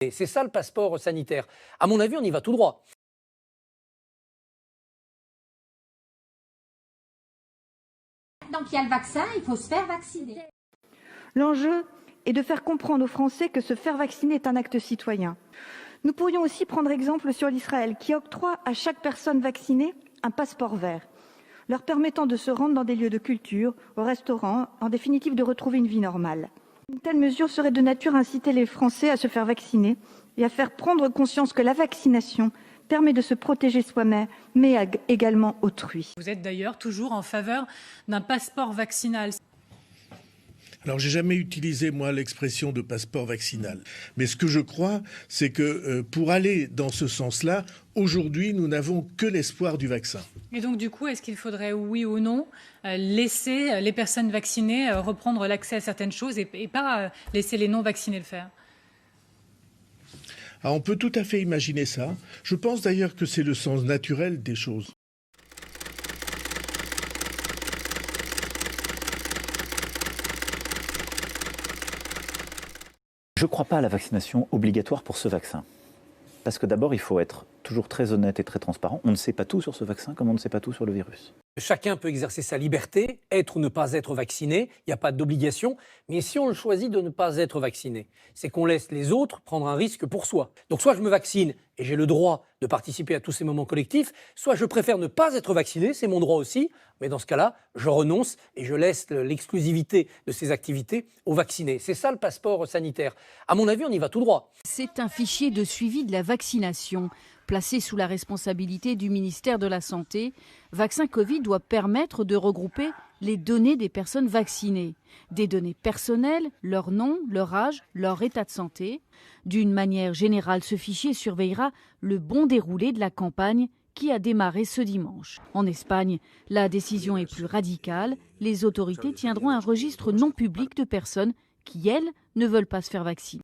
Et c'est ça le passeport sanitaire. À mon avis, on y va tout droit. Maintenant qu'il y a le vaccin, il faut se faire vacciner. L'enjeu est de faire comprendre aux Français que se faire vacciner est un acte citoyen. Nous pourrions aussi prendre exemple sur l'Israël, qui octroie à chaque personne vaccinée un passeport vert, leur permettant de se rendre dans des lieux de culture, au restaurant, en définitive de retrouver une vie normale. Une telle mesure serait de nature à inciter les Français à se faire vacciner et à faire prendre conscience que la vaccination permet de se protéger soi-même, mais également autrui. Vous êtes d'ailleurs toujours en faveur d'un passeport vaccinal. Alors, j'ai jamais utilisé, moi, l'expression de passeport vaccinal. Mais ce que je crois, c'est que pour aller dans ce sens-là, aujourd'hui, nous n'avons que l'espoir du vaccin. Et donc, du coup, est-ce qu'il faudrait, oui ou non, laisser les personnes vaccinées reprendre l'accès à certaines choses et pas laisser les non-vaccinés le faire ? Alors, on peut tout à fait imaginer ça. Je pense d'ailleurs que c'est le sens naturel des choses. Je ne crois pas à la vaccination obligatoire pour ce vaccin. Parce que d'abord, il faut être toujours très honnête et très transparent. On ne sait pas tout sur ce vaccin comme on ne sait pas tout sur le virus. Chacun peut exercer sa liberté, être ou ne pas être vacciné, il n'y a pas d'obligation. Mais si on choisit de ne pas être vacciné, c'est qu'on laisse les autres prendre un risque pour soi. Donc soit je me vaccine et j'ai le droit de participer à tous ces moments collectifs, soit je préfère ne pas être vacciné, c'est mon droit aussi. Mais dans ce cas-là, je renonce et je laisse l'exclusivité de ces activités aux vaccinés. C'est ça le passeport sanitaire. À mon avis, on y va tout droit. C'est un fichier de suivi de la vaccination. Placé sous la responsabilité du ministère de la Santé, Vaccin Covid doit permettre de regrouper les données des personnes vaccinées. Des données personnelles, leur nom, leur âge, leur état de santé. D'une manière générale, ce fichier surveillera le bon déroulé de la campagne qui a démarré ce dimanche. En Espagne, la décision est plus radicale. Les autorités tiendront un registre non public de personnes qui, elles, ne veulent pas se faire vacciner.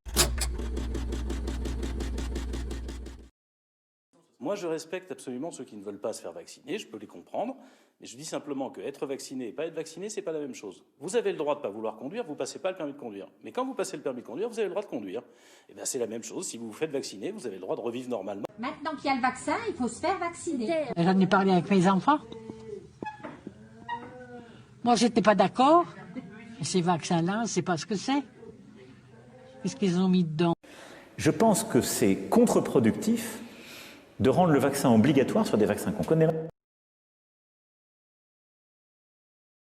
Moi, je respecte absolument ceux qui ne veulent pas se faire vacciner, je peux les comprendre, mais je dis simplement que être vacciné et pas être vacciné, c'est pas la même chose. Vous avez le droit de ne pas vouloir conduire, vous passez pas le permis de conduire. Mais quand vous passez le permis de conduire, vous avez le droit de conduire. Et bien, c'est la même chose. Si vous vous faites vacciner, vous avez le droit de revivre normalement. Maintenant qu'il y a le vaccin, il faut se faire vacciner. J'en ai parlé avec mes enfants. Moi, j'étais pas d'accord. Ces vaccins-là, on ne sait pas ce que c'est. Qu'est-ce qu'ils ont mis dedans? Je pense que c'est contre-productif de rendre le vaccin obligatoire sur des vaccins qu'on connaît.